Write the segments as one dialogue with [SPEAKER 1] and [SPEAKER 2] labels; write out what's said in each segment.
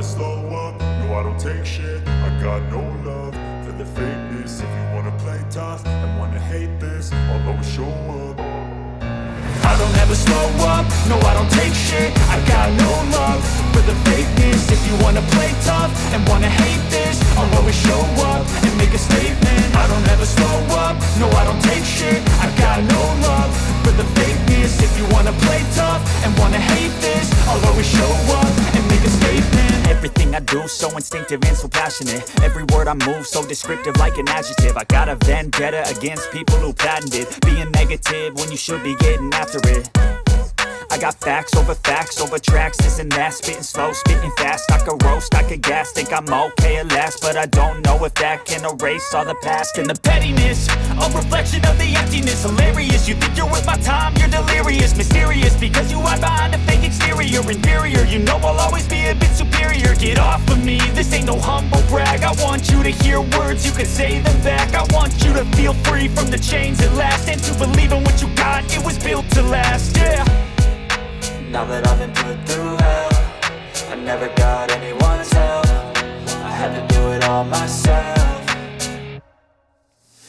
[SPEAKER 1] slow up, no I don't take shit. I got no love for the fakeness. If you wanna play tough and wanna hate this, I'll always show up. I don't ever slow up, no I don't take shit. I got no love for the fakeness. If you wanna play tough and wanna hate this, I'll always show up and make a statement. I don't ever slow up, no I don't take shit. I got no love for the fakeness. If you wanna play tough and wanna hate this, I'll always show up and make a statement.
[SPEAKER 2] Everything I do so instinctive and so passionate. Every word I move so descriptive like an adjective. I got a vendetta against people who patented being negative when you should be getting after it. I got facts over tracks, this and that. Spitting slow, spitting fast, I could roast, I could gas. Think I'm okay at last, but I don't know if that can erase all the past. And the pettiness, a reflection of the emptiness. Hilarious, you think you're worth my time, you're delirious. Mysterious, because you hide behind a fake exterior. Inferior, you know I'll always be a bit superior. Get off of me, this ain't no humble brag. I want you to hear words, you can say them back. I want you to feel free from the chains at last, and to believe in what you got, it was built to last, yeah.
[SPEAKER 3] Now that I've been put through hell, I never got anyone's help. I had to do it all myself.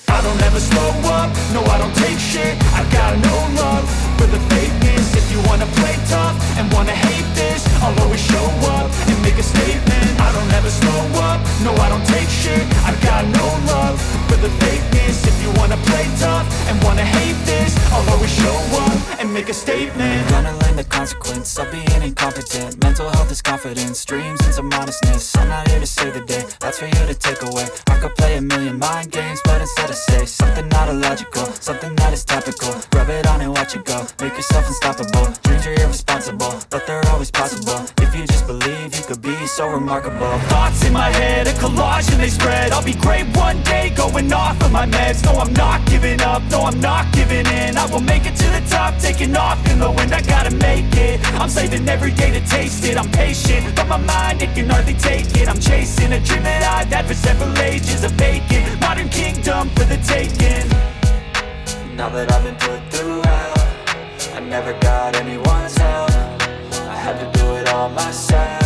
[SPEAKER 1] I don't ever slow up, no I don't take shit. I got no love for the fakeness. If you wanna play tough and wanna hate this, I'll always show up and make a statement. I don't ever slow up, no I don't take shit. I got no love for the fakeness. If you wanna play tough and wanna hate this, I'll always show up and make a statement.
[SPEAKER 3] Gonna learn the consequence of being incompetent. Mental health is confidence, dreams and some modestness. I'm not here to save the day, that's for you to take away. I could play a million mind games, but instead I say something not illogical, something that is topical. Rub it on and watch it go, make yourself unstoppable. Dreams are irresponsible, but they're always possible. If you just believe, you could be so remarkable.
[SPEAKER 2] Thoughts in my head, a collage and they spread. I'll be great one day, going off of my meds. No, I'm not giving up, no, I'm not giving in. I will make it to the top, taking off in the wind. I gotta make it, I'm saving every day to taste it. I'm patient, but my mind, it can hardly take it. I'm chasing a dream that I've had for several ages. A vacant, modern kingdom for the taking.
[SPEAKER 3] Now that I've been put through hell, I never got anyone's help. I had to do it all myself.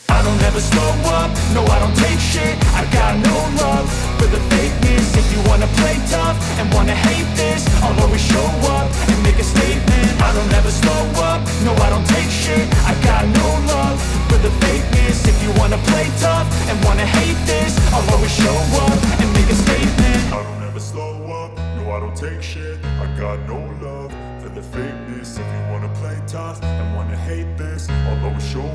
[SPEAKER 1] I don't ever slow up, no I don't take shit. I got no love for the fakeness. If you wanna play tough and wanna hate this, I'll always show up and make a statement. I don't ever slow up, no I don't take shit. I got no love for the fakeness. If you wanna play tough and wanna hate this, I'll always show up and make a statement. I don't ever slow up, no I don't take shit. I got no love for the fakeness. If you wanna play tough and wanna hate this, I'll always show